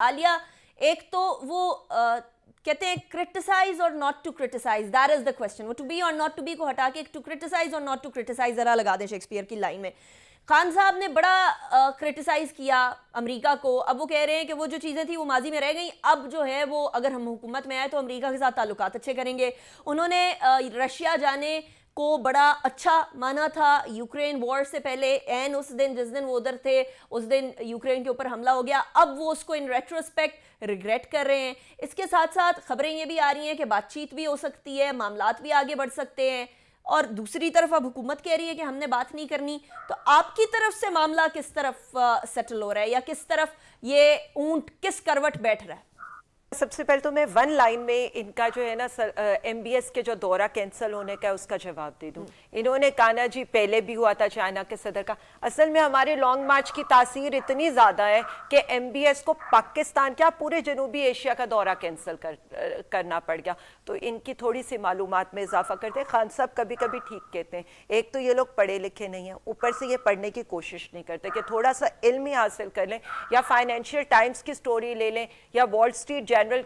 आलिया, एक तो वो कहते हैं क्रिटिसाइज और not to criticize, that is the question. वो टू बी और नॉट टू बी को हटा के टू क्रिटिसाइज और नॉट टू क्रिटिसाइज जरा लगा दें शेक्सपियर की लाइन में। खान साहब ने बड़ा क्रिटिसाइज किया अमेरिका को। अब वो कह रहे हैं कि वो जो चीज़ें थी वो माजी में रह गई, अब जो है वो अगर हम हुकूमत में आए तो अमेरिका के साथ ताल्लुकात अच्छे करेंगे। उन्होंने रशिया जाने को बड़ा अच्छा माना था यूक्रेन वॉर से पहले, एंड उस दिन जिस दिन वो उधर थे उस दिन यूक्रेन के ऊपर हमला हो गया। अब वो उसको इन रेट्रोस्पेक्ट रिग्रेट कर रहे हैं। इसके साथ साथ खबरें ये भी आ रही हैं कि बातचीत भी हो सकती है, मामलात भी आगे बढ़ सकते हैं, और दूसरी तरफ अब हुकूमत कह रही है कि हमने बात नहीं करनी। तो आपकी तरफ से मामला किस तरफ सेटल हो रहा है, या किस तरफ ये ऊंट किस करवट बैठ रहा है? सबसे पहले तो मैं वन लाइन में इनका जो है ना एमबीएस के जो दौरा कैंसिल होने का उसका जवाब दे दूं। इन्होंने कहा ना जी पहले भी हुआ था चाइना के सदर का। असल में हमारे लॉन्ग मार्च की तासीर इतनी ज़्यादा है कि एमबीएस को पाकिस्तान क्या पूरे जनूबी एशिया का दौरा कैंसिल करना पड़ गया। तो इनकी थोड़ी सी मालूमात में इजाफा करते हैं। खान साहब कभी कभी ठीक कहते हैं, एक तो ये लोग पढ़े लिखे नहीं हैं, ऊपर से ये पढ़ने की कोशिश नहीं करते कि थोड़ा सा इल्म ही हासिल कर लें, या फाइनेंशियल टाइम्स की स्टोरी ले लें, या वॉल स्ट्रीट जनरल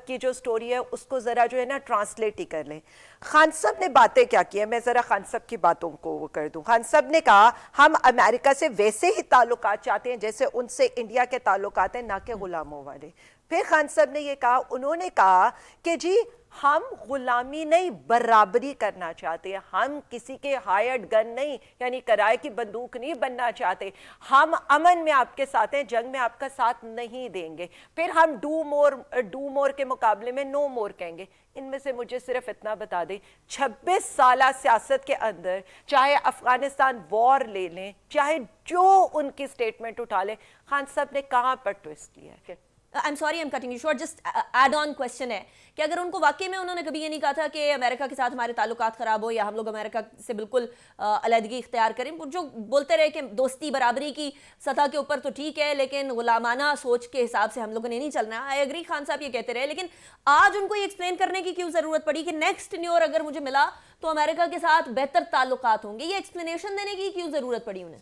की जो स्टोरी है उसको जरा जो है ना ट्रांसलेट ही कर लें। खान साहब ने बातें क्या की है, मैं जरा खान साहब की बातों को वो कर दूं। खान साहब ने कहा हम अमेरिका से वैसे ही ताल्लुकात चाहते हैं जैसे उनसे इंडिया के ताल्लुकात हैं, ना कि गुलामों वाले। फिर खान साहब ने ये कहा, उन्होंने कहा कि जी हम गुलामी नहीं बराबरी करना चाहते हैं, हम किसी के हायर्ड गन नहीं यानी किराए की बंदूक नहीं बनना चाहते, हम अमन में आपके साथ हैं, जंग में आपका साथ नहीं देंगे। फिर हम डू मोर के मुकाबले में नो मोर कहेंगे। इनमें से मुझे सिर्फ इतना बता दें, 26 साल सियासत के अंदर चाहे अफगानिस्तान वॉर ले लें, चाहे जो उनकी स्टेटमेंट उठा लें, खान साहब ने कहाँ पर ट्विस्ट किया है? I am sorry, I am cutting you short, just add on question है कि अगर उनको वाकई में उन्होंने कभी ये नहीं कहा था कि अमेरिका के साथ हमारे ताल्लुकात खराब हो या हम लोग अमेरिका से बिल्कुल अलहदगी इख्तियार करें, जो बोलते रहे कि दोस्ती बराबरी की सतह के ऊपर तो ठीक है लेकिन गुलामाना सोच के हिसाब से हम लोगों ने नहीं चलना। आई एग्री, खान साहब ये कहते रहे, लेकिन आज उनको ये एक्सप्लेन करने की क्यों जरूरत पड़ी कि नेक्स्ट न्यूयर अगर मुझे मिला तो अमेरिका के साथ बेहतर ताल्लुकात होंगे? ये एक्सप्लेनेशन देने की क्यों जरूरत पड़ी उन्हें?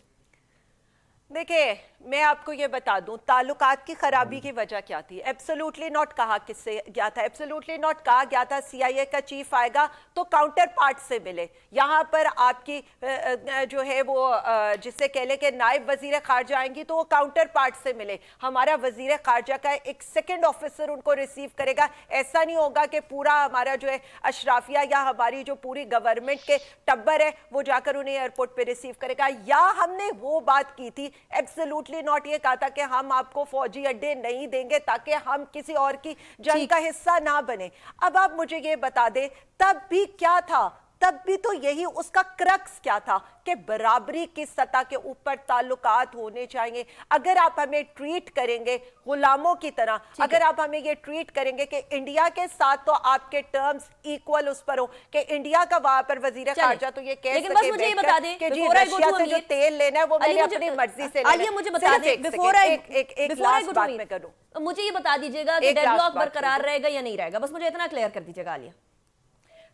देखिए मैं आपको ये बता दूं ताल्लुकात की खराबी की वजह क्या थी। एब्सोल्युटली नॉट कहा किससे गया था, एब्सोल्युटली नॉट कहा गया था सीआईए का चीफ आएगा तो काउंटर पार्ट से मिले। यहाँ पर आपकी जो है वो जिससे कह ले कि नायब वजीर खारजा आएंगी तो वो काउंटर पार्ट से मिले। हमारा वजीर खारजा का एक सेकेंड ऑफिसर उनको रिसीव करेगा। ऐसा नहीं होगा कि पूरा हमारा जो है अशराफिया या हमारी जो पूरी गवर्नमेंट के टब्बर है वो जाकर उन्हें एयरपोर्ट पे रिसीव करेगा। या हमने वो बात की थी एब्सोल्युटली नॉट, ये कहा था कि हम आपको फौजी अड्डे नहीं देंगे ताकि हम किसी और की जंग का हिस्सा ना बने। अब आप मुझे ये बता दें तब भी क्या था, तब भी तो यही उसका क्रक्स क्या था कि बराबरी की सतह के ऊपर ताल्लुकात होने चाहिए। अगर आप हमें ट्रीट करेंगे गुलामों की तरह, अगर आप हमें ये ट्रीट करेंगे कि इंडिया के साथ तो आपके टर्म्स इक्वल उस पर हो कि इंडिया का वहां पर वजीर खारजा तो ये कह सके मुझे बता दें कि जी रशिया से जो तेल लेना है वो मैंने अपनी मर्जी से लेना है। मुझे बता दें एक लास्ट बात मैं करूं, मुझे ये बता दीजिएगा कि डेडलॉक बरकरार रहेगा या नहीं रहेगा, बस मुझे इतना क्लियर कर दीजिएगा आलिया।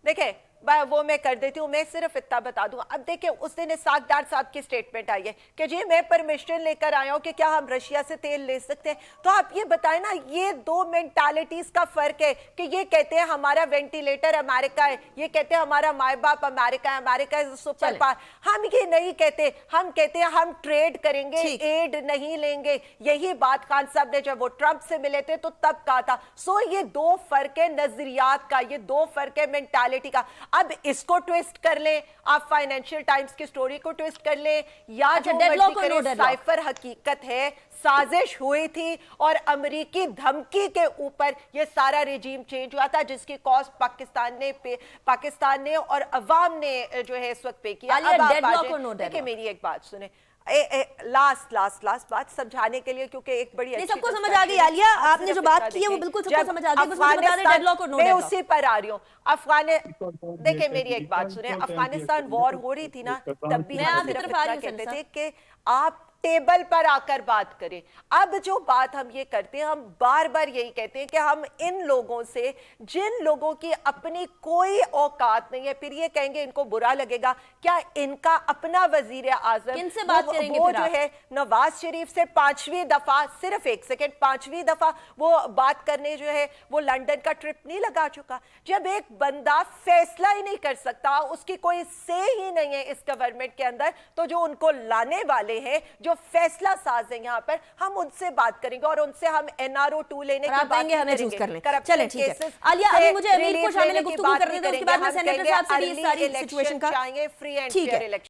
देखिए वो मैं कर देती हूँ, मैं सिर्फ इतना बता दूं। अब देखिए उस दिन इसाक डार साहब की स्टेटमेंट आई है कि जी मैं परमिशन लेकर आया हूँ कि क्या हम रशिया से तेल ले सकते हैं। तो आप ये बताएं ना, ये दो मेंटालिटीज का फर्क है कि ये कहते हैं हमारा वेंटिलेटर अमेरिका है, ये कहते हैं हमारा माए बाप अमेरिका है, अमेरिका इज सुपर पावर। हम ये नहीं कहते, हम कहते हैं हम ट्रेड करेंगे, एड नहीं लेंगे। यही बात खान साहब ने जब वो ट्रंप से मिले थे तो तब कहा था। सो ये दो फर्क है नजरियात का, ये दो फर्क है मेंटालिटी का। अब इसको ट्विस्ट कर लें, आप फाइनेंशियल टाइम्स की स्टोरी को ट्विस्ट कर लें, या जो मर्जी करें, साइफर हकीकत है साजिश हुई थी और अमेरिकी धमकी के ऊपर ये सारा रेजीम चेंज हुआ था जिसकी कॉस्ट पाकिस्तान ने और अवाम ने जो है इस वक्त पे किया। देखिए मेरी एक बात सुने, लास्ट बात समझाने के लिए, क्योंकि एक बड़ी अच्छी सबको समझ आ गई आलिया, आपने जो बात की है वो बिल्कुल सबको समझ आ गई। बस मुझे बता दें डेडलॉक और नो डेडलॉक। मैं उसी पर आ रही हूँ। देखिए मेरी एक बात सुने, अफगानिस्तान वॉर हो रही थी ना, तब भी हम सिर्फ इतना कहते थे कि आप टेबल पर आकर बात करें। अब जो बात हम ये करते हैं, हम बार बार यही कहते हैं कि हम इन लोगों से, जिन लोगों की अपनी कोई औकात नहीं है, फिर ये कहेंगे इनको बुरा लगेगा, क्या इनका अपना वजीर आजम किनसे बात करेंगे वो फिर जो आप? है नवाज शरीफ से 5वीं दफा, सिर्फ एक सेकेंड, 5वीं दफा वो बात करने जो है वो लंदन का ट्रिप नहीं लगा चुका? जब एक बंदा फैसला ही नहीं कर सकता, उसकी कोई से ही नहीं है इस गवर्नमेंट के अंदर, तो जो उनको लाने वाले हैं, जो फैसला साज है यहाँ पर, हम उनसे बात करेंगे और उनसे हम NRO 2 लेने की बात नहीं हमें चूज कर करेंगे। लें। चलें, ठीक है आलिया, अभी मुझे अमीर को शामिल गुफ्तगू करने दें, उसके बाद मैं सेनेटर साहब से भी इस सारी सिचुएशन का चाहिए फ्री एंड ठीक फेयर है। इलेक्शन।